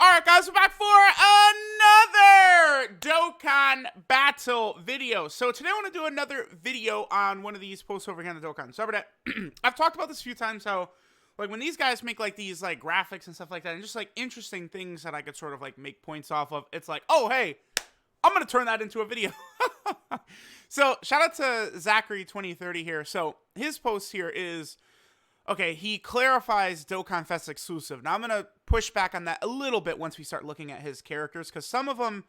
Alright guys, we're back for another Dokkan battle video. So today I want to do another video on one of these posts over here on the Dokkan subreddit. I've talked about this a few times, how like when these guys make like these like graphics and stuff like that, and just like interesting things that I could sort of like make points off of, it's like, oh hey, I'm gonna turn that into a video. So shout out to Zachary 2030 here. So his post here is, okay, he clarifies DOKKANFEST exclusive. Now I'm going to push back on that a little bit once we start looking at his characters, because some of them,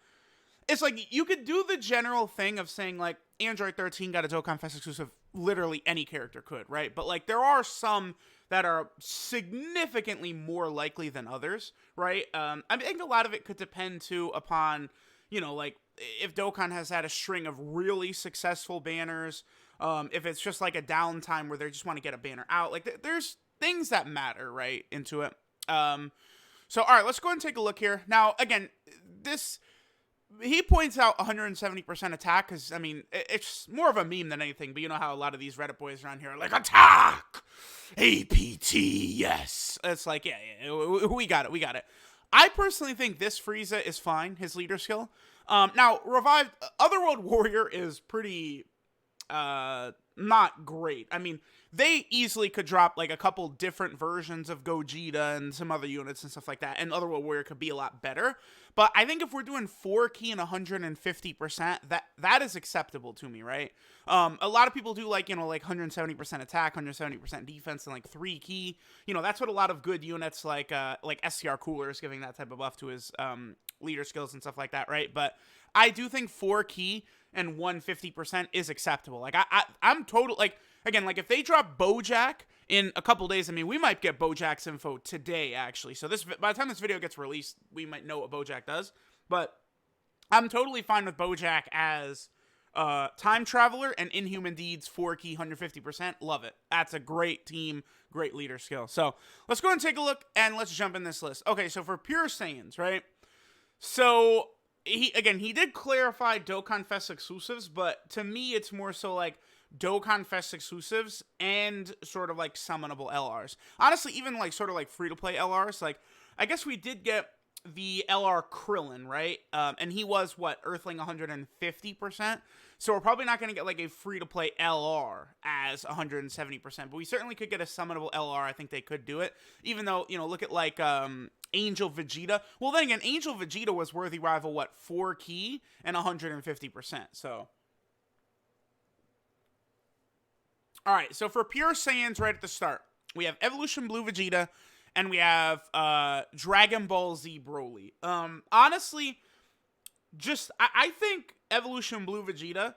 it's like, you could do the general thing of saying, like, Android 13 got a DOKKANFEST exclusive. Literally any character could, right? But, like, there are some that are significantly more likely than others, right? I think a lot of it could depend, too, upon, you know, like, if Dokkan has had a string of really successful banners, if it's just like a downtime where they just want to get a banner out, like there's things that matter, right, into it. So, all right, let's go ahead and take a look here. Now, again, he points out 170% attack, because, I mean, it's more of a meme than anything, but you know how a lot of these Reddit boys around here are like, attack! APT, yes! It's like, yeah, we got it. I personally think this Frieza is fine, his leader skill. Now, Revived Otherworld Warrior is pretty not great. I mean, they easily could drop like a couple different versions of Gogeta and some other units and stuff like that, and Otherworld Warrior could be a lot better. But I think if we're doing 4 key and 150%, that is acceptable to me, right? A lot of people do like, you know, like 170% attack, 170% defense, and like 3 key. You know, that's what a lot of good units like SCR Cooler is giving that type of buff to his leader skills and stuff like that, right? But I do think 4 key and 150% is acceptable. Like I'm total, like, again, like if they drop Bojack in a couple days, I mean, we might get Bojack's info today, actually. So this, by the time this video gets released, we might know what Bojack does. But I'm totally fine with Bojack as Time Traveler and Inhuman Deeds 4 key 150%. Love it. That's a great team, great leader skill. So let's go and take a look, and let's jump in this list. Okay, so for Pure Saiyans, right? So he did clarify DOKKANFEST exclusives, but to me, it's more so like DOKKANFEST exclusives and sort of like summonable LRs. Honestly, even like sort of like free-to-play LRs. Like, I guess we did get the LR Krillin, right? And he was, what, Earthling 150%? So we're probably not going to get like a free-to-play LR as 170%, but we certainly could get a summonable LR. I think they could do it. Even though, you know, look at like Angel Vegeta. Well, then again, Angel Vegeta was worthy rival, what, 4 key and 150%. So, all right, so for Pure Saiyans right at the start, we have Evolution Blue Vegeta, and we have Dragon Ball Z Broly. Honestly, just, I think Evolution Blue Vegeta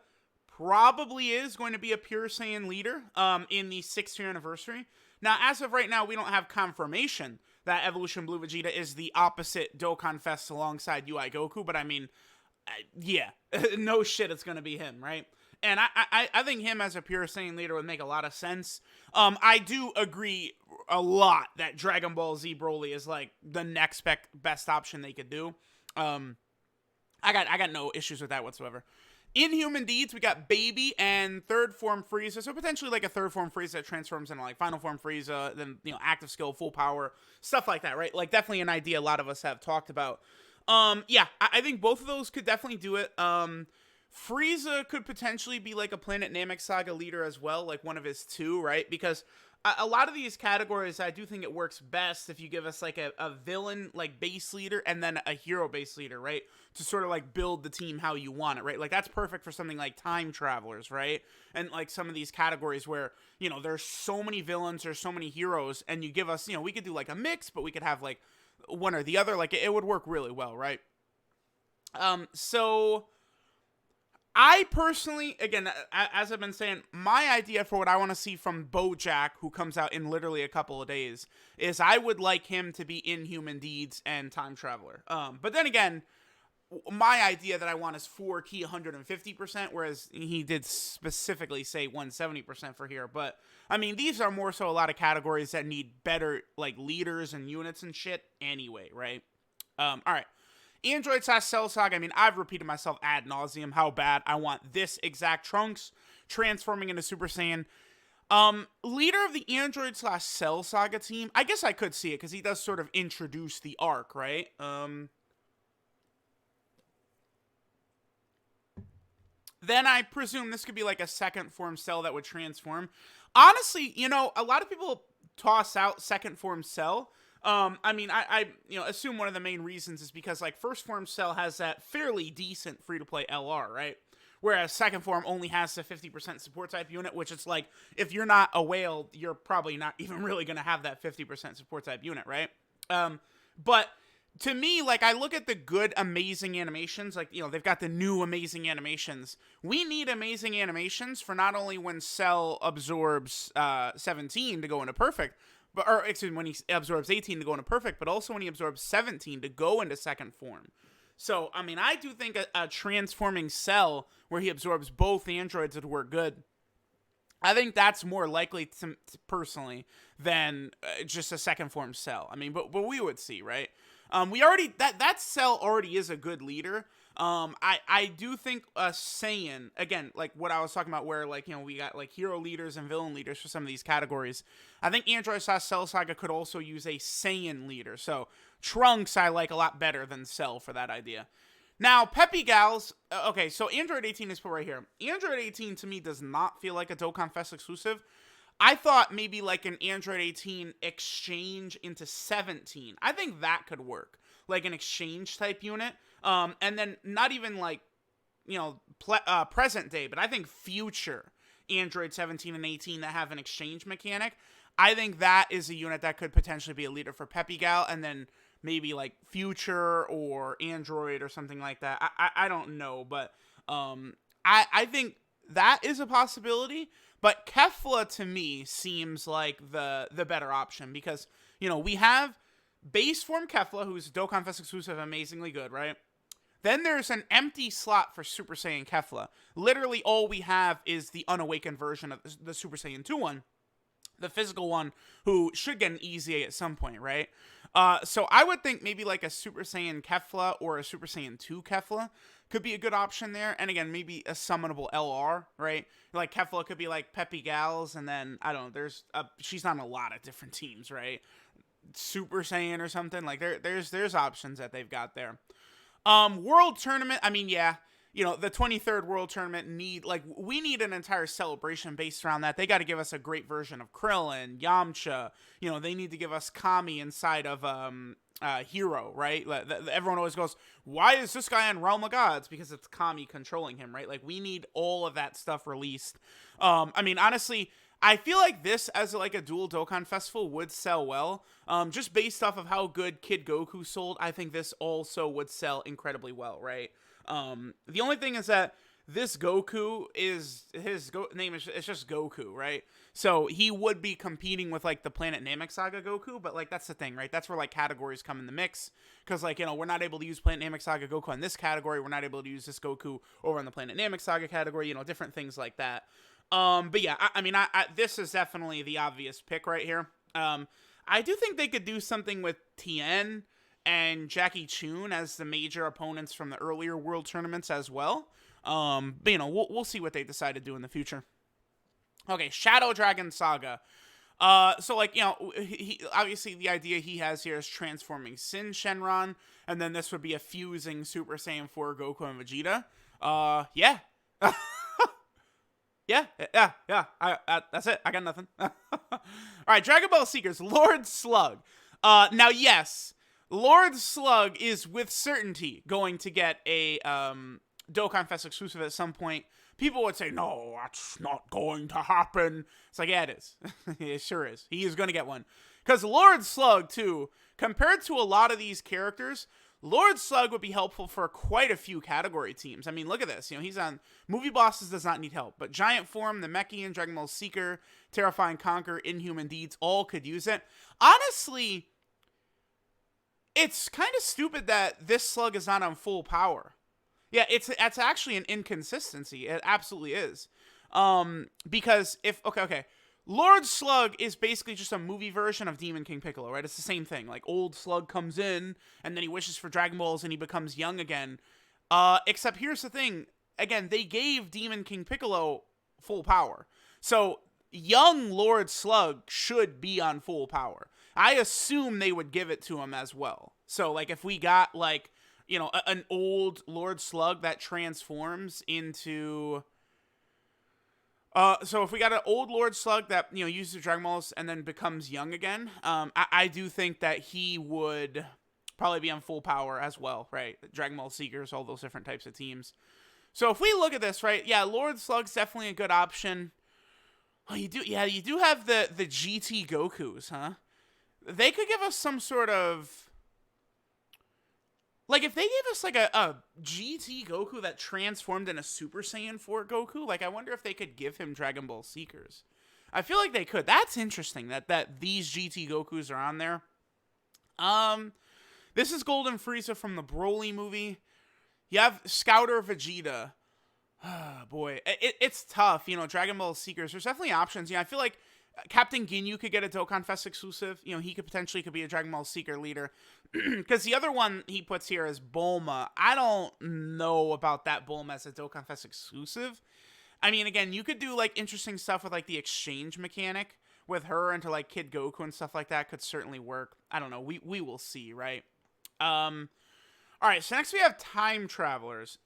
probably is going to be a Pure Saiyan leader in the 6th year anniversary. Now, as of right now, we don't have confirmation that Evolution Blue Vegeta is the opposite DOKKANFEST alongside UI Goku, but I mean, yeah, no shit, it's going to be him, right? And I think him as a Pure Saiyan leader would make a lot of sense. I do agree a lot that Dragon Ball Z Broly is like the next best option they could do. I got no issues with that whatsoever. Inhuman Deeds, we got Baby and Third Form Frieza. So potentially like a Third Form Frieza that transforms into like Final Form Frieza, then, you know, Active Skill, Full Power, stuff like that, right? Like definitely an idea a lot of us have talked about. Yeah, I think both of those could definitely do it. Frieza could potentially be like a Planet Namek Saga leader as well, like one of his 2, right? Because a lot of these categories, I do think it works best if you give us like a villain like base leader and then a hero base leader, right? To sort of like build the team how you want it, right? Like that's perfect for something like Time Travelers, right? And like some of these categories where, you know, there's so many villains, there's so many heroes, and you give us, you know, we could do like a mix, but we could have like one or the other. Like it would work really well, right? So I personally, again, as I've been saying, my idea for what I want to see from Bojack, who comes out in literally a couple of days, is I would like him to be Inhuman Deeds and Time Traveler. But then again, my idea that I want is 4 key 150%, whereas he did specifically say 170% for here. But, I mean, these are more so a lot of categories that need better, like, leaders and units and shit anyway, right? All right. Android / Cell Saga, I mean, I've repeated myself ad nauseum how bad I want this exact Trunks transforming into Super Saiyan. Leader of the Android / Cell Saga team. I guess I could see it because he does sort of introduce the arc, right? Then I presume this could be like a second form Cell that would transform. Honestly, you know, a lot of people toss out second form Cell. I mean, I assume one of the main reasons is because like first form Cell has that fairly decent free to play LR, right? Whereas second form only has a 50% support type unit, which is like, if you're not a whale, you're probably not even really going to have that 50% support type unit, right? But to me, like, I look at the good, amazing animations, like, you know, they've got the new amazing animations. We need amazing animations for not only when Cell absorbs 17 to go into perfect, or excuse me, when he absorbs 18 to go into perfect, but also when he absorbs 17 to go into second form. So, I mean, I do think a transforming Cell where he absorbs both androids would work good. I think that's more likely, to personally, than just a second form Cell. I mean, but we would see, right? We already, that Cell already is a good leader. I do think a Saiyan, again, like what I was talking about where, like, you know, we got like hero leaders and villain leaders for some of these categories. I think Android / Cell Saga could also use a Saiyan leader. So Trunks I like a lot better than Cell for that idea. Now, Peppy Gals, okay, so Android 18 is put right here. Android 18 to me does not feel like a Dokkan Fest exclusive. I thought maybe like an Android 18 exchange into 17. I think that could work. Like an exchange type unit. And then not even like, you know, present day, but I think future Android 17 and 18 that have an exchange mechanic. I think that is a unit that could potentially be a leader for Peppy Gal, and then maybe like future or Android or something like that. I don't know, but I think that is a possibility. But Kefla to me seems like the better option because, you know, we have base form Kefla, who's Dokkan Fest exclusive, amazingly good, right? Then there's an empty slot for Super Saiyan Kefla. Literally all we have is the unawakened version of the Super Saiyan 2 one. The physical one, who should get an EZA at some point, right? So I would think maybe like a Super Saiyan Kefla or a Super Saiyan 2 Kefla could be a good option there. And again, maybe a summonable LR, right? Like Kefla could be like Peppy Gals, and then, I don't know, she's on a lot of different teams, right? Super Saiyan or something. Like, there's options that they've got there. World Tournament, I mean, yeah. You know, the 23rd World Tournament we need an entire celebration based around that. They got to give us a great version of Krillin, Yamcha. You know, they need to give us Kami inside of Hero, right? Everyone always goes, why is this guy on Realm of Gods? Because it's Kami controlling him, right? Like, we need all of that stuff released. I mean, honestly, I feel like this as like a dual Dokkan Festival would sell well. Just based off of how good Kid Goku sold, I think this also would sell incredibly well, right? The only thing is that this Goku is his name is just Goku, right? So he would be competing with like the Planet Namek Saga Goku, but like that's the thing, right? That's where like categories come in the mix, because like, you know, we're not able to use Planet Namek Saga Goku on this category, we're not able to use this Goku over on the Planet Namek Saga category, you know, different things like that. But yeah, I mean, this is definitely the obvious pick right here. I do think they could do something with Tien and Jackie Chun as the major opponents from the earlier world tournaments as well. But, you know, we'll see what they decide to do in the future. Okay, Shadow Dragon Saga. So, like, you know, he obviously the idea he has here is transforming Sin Shenron, and then this would be a fusing Super Saiyan 4 Goku and Vegeta. Yeah. Yeah. That's it. I got nothing. All right, Dragon Ball Seekers, Lord Slug. Now, yes, Lord Slug is with certainty going to get a Dokkan Fest exclusive at some point. People would say, no, that's not going to happen. It's like, yeah, it is. It sure is. He is going to get one. Because Lord Slug, too, compared to a lot of these characters, Lord Slug would be helpful for quite a few category teams. I mean, look at this. You know, he's on Movie Bosses does not need help, but Giant Form, the Mechian, Dragon Ball Seeker, Terrifying Conquer, Inhuman Deeds all could use it. Honestly, it's kind of stupid that this Slug is not on full power. Yeah, it's actually an inconsistency. It absolutely is. Because if okay. Lord Slug is basically just a movie version of Demon King Piccolo, right? It's the same thing. Like, old Slug comes in, and then he wishes for Dragon Balls, and he becomes young again. Except here's the thing. Again, they gave Demon King Piccolo full power. So, young Lord Slug should be on full power. I assume they would give it to him as well. So, like, if we got, like, you know, an old Lord Slug that transforms into... so if we got an old Lord Slug that, you know, uses Dragon Balls and then becomes young again, I do think that he would probably be on full power as well, right? Dragon Ball Seekers, all those different types of teams. So if we look at this, right, yeah, Lord Slug's definitely a good option. Oh, you do have the GT Gokus, huh? They could give us some sort of... Like, if they gave us, like, a GT Goku that transformed in a Super Saiyan 4 Goku, like, I wonder if they could give him Dragon Ball Seekers. I feel like they could. That's interesting that these GT Gokus are on there. This is Golden Frieza from the Broly movie. You have Scouter Vegeta. Boy, it's tough. You know, Dragon Ball Seekers, there's definitely options. You know, I feel like Captain Ginyu could get a Dokkan Fest exclusive. You know, he could potentially be a Dragon Ball Seeker leader. Because the other one he puts here is Bulma. I don't know about that Bulma as a Dokkan Fest exclusive. I mean, again, you could do, like, interesting stuff with, like, the exchange mechanic with her into, like, Kid Goku and stuff like that. Could certainly work. I don't know. We will see, right? Alright, so next we have Time Travelers.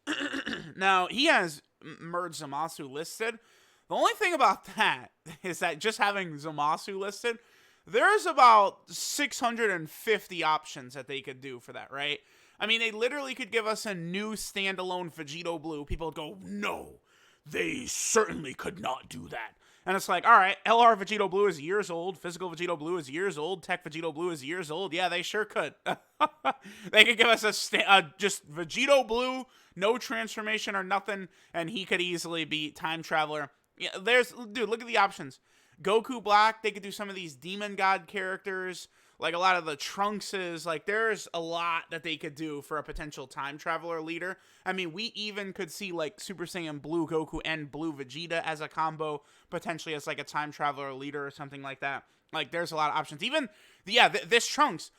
Now, he has Merge Zamasu listed. The only thing about that is that just having Zamasu listed, there's about 650 options that they could do for that, right? I mean, they literally could give us a new standalone Vegito Blue. People would go, no, they certainly could not do that. And it's like, all right, LR Vegito Blue is years old. Physical Vegito Blue is years old. Tech Vegito Blue is years old. Yeah, they sure could. They could give us just Vegito Blue, no transformation or nothing, and he could easily be Time Traveler. Yeah, dude, look at the options. Goku Black, they could do some of these Demon God characters, like a lot of the Trunkses. Like, there's a lot that they could do for a potential Time Traveler leader. I mean, we even could see, like, Super Saiyan Blue Goku and Blue Vegeta as a combo, potentially as, like, a Time Traveler leader or something like that. Like, there's a lot of options. Even, this Trunks,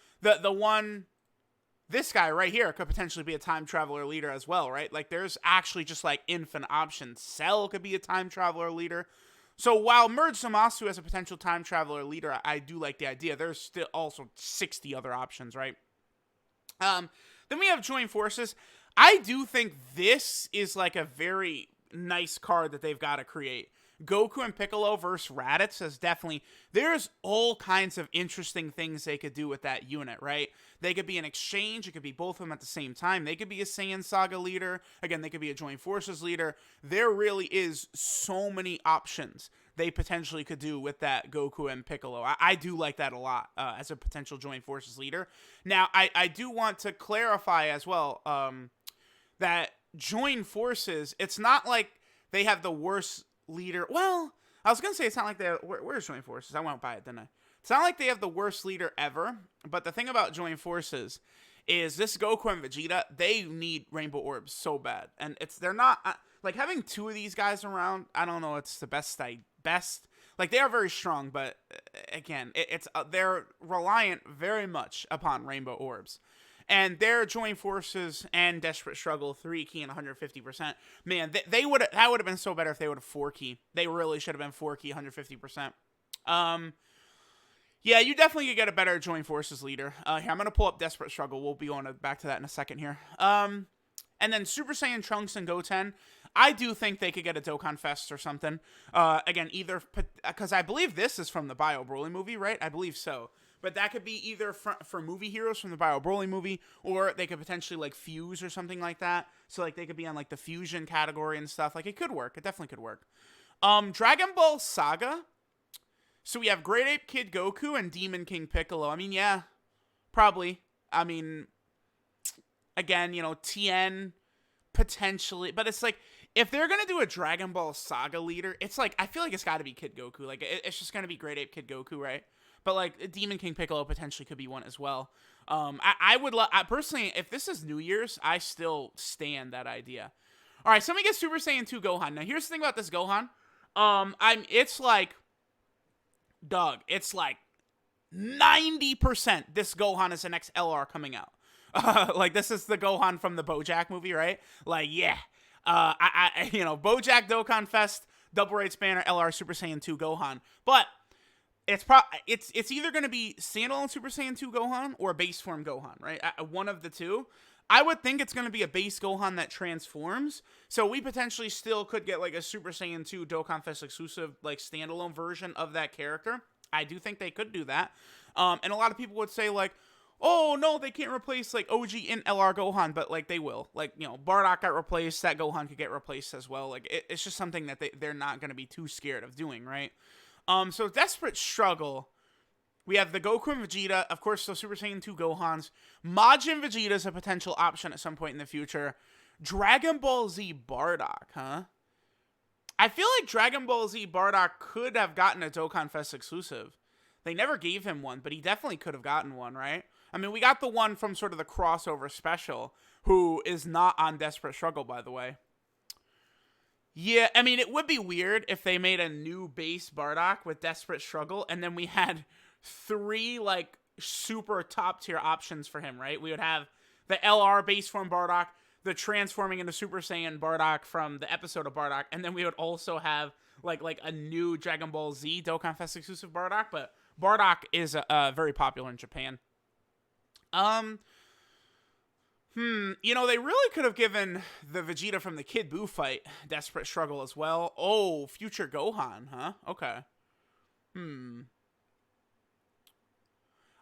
this guy right here could potentially be a Time Traveler leader as well, right? Like, there's actually just, like, infinite options. Cell could be a Time Traveler leader. So while Merge Zamasu as a potential Time Traveler leader, I do like the idea. There's still also 60 other options, right? Then we have Join Forces. I do think this is like a very nice card that they've got to create. Goku and Piccolo versus Raditz is definitely... There's all kinds of interesting things they could do with that unit, right? They could be an exchange. It could be both of them at the same time. They could be a Saiyan Saga leader. Again, they could be a Joint Forces leader. There really is so many options they potentially could do with that Goku and Piccolo. I do like that a lot as a potential Joint Forces leader. Now, I do want to clarify as well that Joint Forces, it's not like they have the worst leader. Well, I was gonna say it's not like they have, where's Joint Forces? I went by it, didn't I? It's not like they have the worst leader ever, but the thing about Joint Forces is this Goku and Vegeta, they need Rainbow Orbs so bad, and they're not like having two of these guys around. I don't know, it's the best. Like, they are very strong, but again, they're reliant very much upon Rainbow Orbs. And their Joint Forces and Desperate Struggle 3-key and 150%. Man, that would have been so better if they would have 4-key. They really should have been 4-key, 150%. Yeah, you definitely could get a better Joint Forces leader. Here, I'm going to pull up Desperate Struggle. We'll be going back to that in a second here. And then Super Saiyan Trunks and Goten. I do think they could get a Dokkan Fest or something. Again, either... Because I believe this is from the Bio Broly movie, right? I believe so. But that could be either for movie heroes from the Bio Broly movie, or they could potentially, like, fuse or something like that. So, like, they could be on, like, the fusion category and stuff. Like, it could work. It definitely could work. Dragon Ball Saga. So we have Great Ape Kid Goku and Demon King Piccolo. I mean, yeah, probably. I mean, again, you know, Tien, potentially. But it's like, if they're going to do a Dragon Ball Saga leader, it's like, I feel like it's got to be Kid Goku. Like, it's just going to be Great Ape Kid Goku, right? But, like, Demon King Piccolo potentially could be one as well. I would personally, if this is New Year's, I still stand that idea. All right, so let me get Super Saiyan 2 Gohan. Now, here's the thing about this Gohan. It's like, Doug, it's like 90% this Gohan is the next LR coming out. Like, this is the Gohan from the BoJack movie, right? Like, yeah. BoJack Dokkan Fest, Double Rights Banner, LR Super Saiyan 2 Gohan. But it's either going to be standalone Super Saiyan 2 Gohan or base form Gohan, right? One of the two. I would think it's going to be a base Gohan that transforms. So we potentially still could get like a Super Saiyan 2 Dokkan Fest exclusive like standalone version of that character. I do think they could do that. And a lot of people would say like, oh no, they can't replace like OG in LR Gohan, but like they will. Like, you know, Bardock got replaced, that Gohan could get replaced as well. Like it's just something that they're not going to be too scared of doing, right? So Desperate Struggle. We have the Goku and Vegeta, of course, the Super Saiyan 2 Gohans. Majin Vegeta is a potential option at some point in the future. Dragon Ball Z Bardock, huh? I feel like Dragon Ball Z Bardock could have gotten a Dokkan Fest exclusive. They never gave him one, but he definitely could have gotten one, right? I mean, we got the one from sort of the crossover special, who is not on Desperate Struggle, by the way. Yeah, I mean, it would be weird if they made a new base Bardock with Desperate Struggle, and then we had 3, like, super top-tier options for him, right? We would have the LR base form Bardock, the transforming into Super Saiyan Bardock from the episode of Bardock, and then we would also have, like a new Dragon Ball Z Dokkan Fest exclusive Bardock, but Bardock is very popular in Japan. You know, they really could have given the Vegeta from the Kid Buu fight Desperate Struggle as well. Oh, future Gohan, huh? Okay.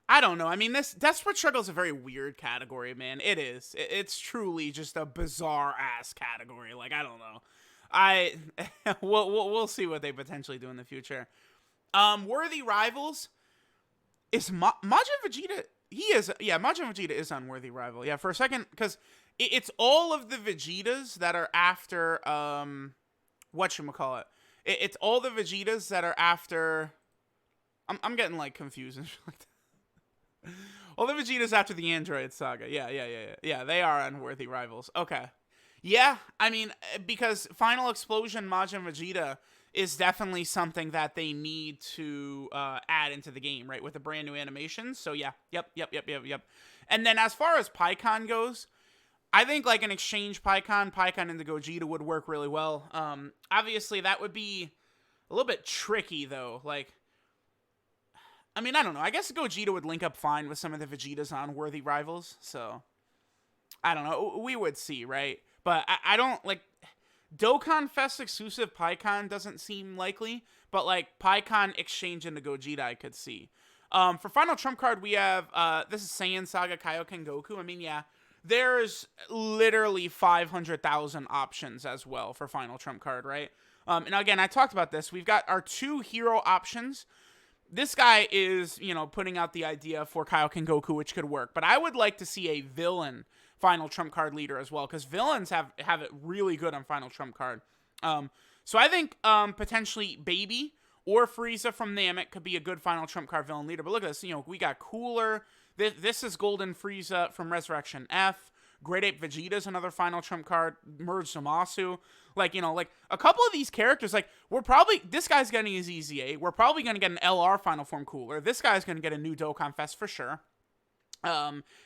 I don't know. I mean, this Desperate Struggle is a very weird category, man. It is. It's truly just a bizarre-ass category. Like, I don't know. We'll see what they potentially do in the future. Worthy Rivals is Majin Vegeta. Majin Vegeta is on Worthy Rival. Yeah, for a second, because it's all of the Vegetas that are after, whatchamacallit. It's all the Vegetas that are after, I'm getting, like, confused and shit like that. All the Vegetas after the Android Saga. Yeah, they are on Worthy Rivals. Okay. Yeah, I mean, because Final Explosion Majin Vegeta is definitely something that they need to add into the game, right, with the brand new animations. So yeah, yep. And then as far as PyCon goes, I think like an exchange PyCon into Gogeta would work really well. Obviously that would be a little bit tricky though. Like, I mean, I don't know. I guess Gogeta would link up fine with some of the Vegetas on Worthy Rivals. So I don't know. We would see, right? But I don't like. Dokkan Fest exclusive PyCon doesn't seem likely, but like PyCon exchange into Gogeta I could see. For Final Trump Card, we have, this is Saiyan Saga Kaioken Goku. I mean, yeah, there's literally 500,000 options as well for Final Trump Card, right? And again, I talked about this. We've got our 2 hero options. This guy is, you know, putting out the idea for Kaioken Goku, which could work. But I would like to see a villain Final Trump Card leader as well, because villains have it really good on Final Trump Card. So I think potentially Baby or Frieza from Namek could be a good Final Trump Card villain leader. But look at this, you know, we got Cooler. This is Golden Frieza from Resurrection F. Great Ape Vegeta's another Final Trump Card. Merge Zamasu. Like, you know, like a couple of these characters, like this guy's getting his EZA. We're probably going to get an LR Final Form Cooler. This guy's going to get a new Dokkan Fest for sure.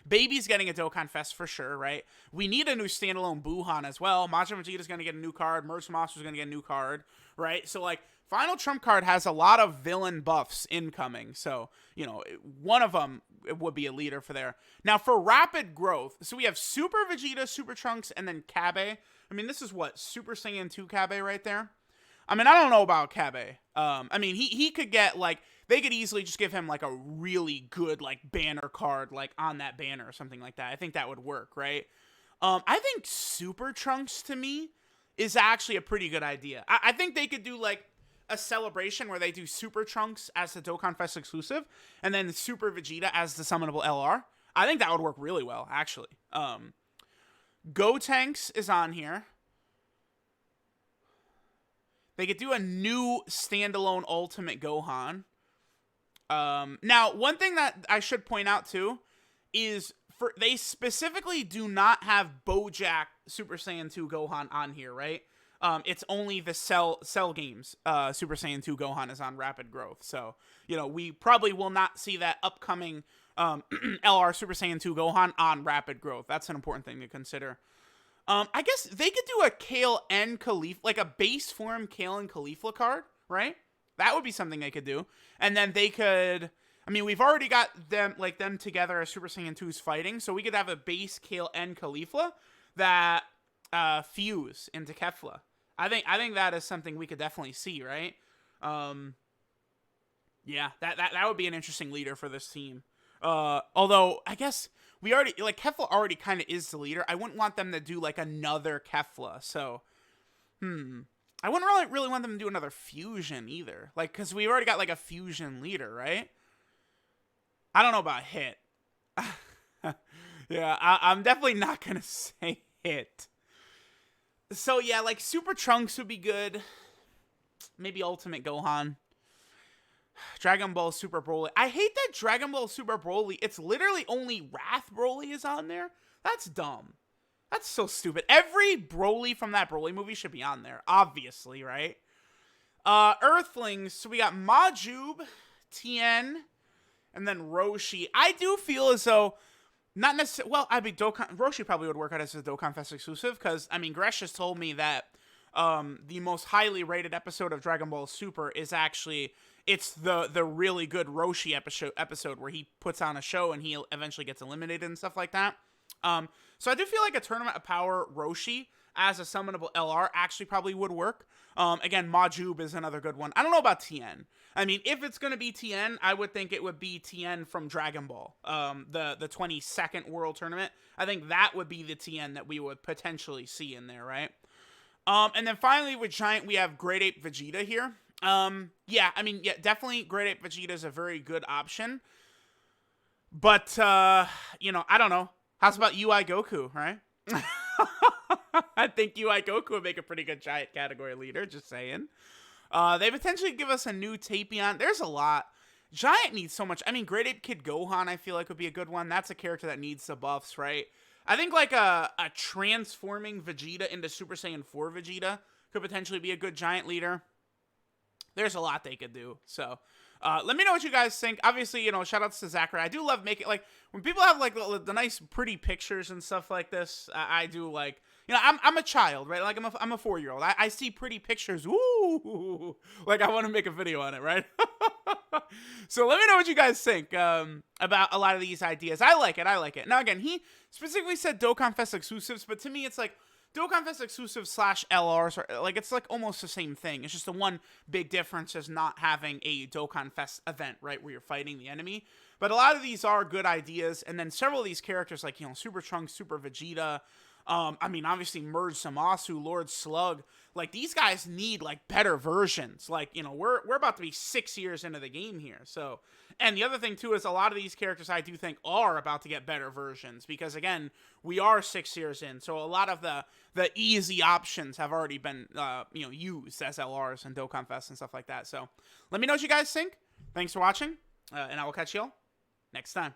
Baby's getting a Dokkan Fest for sure, right? We need a new standalone Buhan as well. Majin Vegeta's going to get a new card. Merge Zamasu's going to get a new card, right? So, like, Final Trump Card has a lot of villain buffs incoming. So, you know, one of them would be a leader for there. Now, for Rapid Growth, so we have Super Vegeta, Super Trunks, and then Kabe. I mean, this is what? Super Saiyan 2 Kabe right there? I mean, I don't know about Kabe. I mean, he could get, like, they could easily just give him, like, a really good, like, banner card, like, on that banner or something like that. I think that would work, right? I think Super Trunks, to me, is actually a pretty good idea. I think they could do, like, a celebration where they do Super Trunks as the Dokkan Fest exclusive, and then Super Vegeta as the summonable LR. I think that would work really well, actually. Gotenks is on here. They could do a new standalone Ultimate Gohan. Now, one thing that I should point out, too, is they specifically do not have Bojack Super Saiyan 2 Gohan on here, right? It's only the Cell games Super Saiyan 2 Gohan is on Rapid Growth. So, you know, we probably will not see that upcoming LR Super Saiyan 2 Gohan on Rapid Growth. That's an important thing to consider. I guess they could do a Kale and Khalif, like a base form Kale and Khalifa card, right? That would be something they could do. And then they could, I mean, we've already got them, like them together as Super Saiyan 2's fighting, so we could have a base Kale and Khalifa that fuse into Kefla. I think that is something we could definitely see, right? Yeah, that would be an interesting leader for this team. Although I guess we already, like, Kefla already kind of is the leader. I wouldn't want them to do like another Kefla. So, I wouldn't really want them to do another fusion either. Like, because we already got like a fusion leader, right? I don't know about Hit. Yeah, I'm definitely not gonna say Hit. So yeah, like Super Trunks would be good. Maybe Ultimate Gohan. Dragon Ball Super Broly. I hate that Dragon Ball Super Broly, it's literally only Wrath Broly is on there. That's dumb. That's so stupid. Every Broly from that Broly movie should be on there, obviously, right? Earthlings, so we got Majub, Tien, and then Roshi. I do feel as though, not necessarily, well, I mean, Roshi probably would work out as a Dokkan Fest exclusive, because, I mean, Gresh has told me that the most highly rated episode of Dragon Ball Super is actually, it's the really good Roshi episode where he puts on a show and he eventually gets eliminated and stuff like that. So I do feel like a Tournament of Power Roshi as a summonable LR actually probably would work. Again, Majub is another good one. I don't know about Tien. I mean, if it's going to be Tien, I would think it would be Tien from Dragon Ball, the 22nd World Tournament. I think that would be the Tien that we would potentially see in there, right? And then finally with Giant, we have Great Ape Vegeta here. Yeah, I mean, yeah, definitely Great Ape Vegeta is a very good option. But, you know, I don't know. How's about UI Goku, right? I think UI Goku would make a pretty good Giant category leader, just saying. They potentially give us a new Tapion. There's a lot. Giant needs so much. I mean, Great Ape Kid Gohan, I feel like, would be a good one. That's a character that needs the buffs, right? I think, like, a transforming Vegeta into Super Saiyan 4 Vegeta could potentially be a good Giant leader. There's a lot they could do, so... let me know what you guys think. Obviously, you know, shout outs to Zachary. I do love making, like, when people have, like, the nice, pretty pictures and stuff like this, I do, like, you know, I'm a child, right? Like, I'm a 4-year-old. I see pretty pictures, ooh, like, I want to make a video on it, right? So let me know what you guys think about a lot of these ideas. I like it. Now, again, he specifically said Dokkan Fest exclusives, but to me, it's like, Dokkan Fest exclusive / LRs, are, like, it's like almost the same thing. It's just the one big difference is not having a Dokkan Fest event, right, where you're fighting the enemy. But a lot of these are good ideas, and then several of these characters, like, you know, Super Trunks, Super Vegeta, I mean, obviously, Merge Zamasu, Lord Slug, like, these guys need, like, better versions. Like, you know, we're about to be 6 years into the game here, so... And the other thing, too, is a lot of these characters I do think are about to get better versions, because, again, we are 6 years in, so a lot of the easy options have already been, you know, used as LRs and Dokkan Fest and stuff like that. So, let me know what you guys think. Thanks for watching, and I will catch you all next time.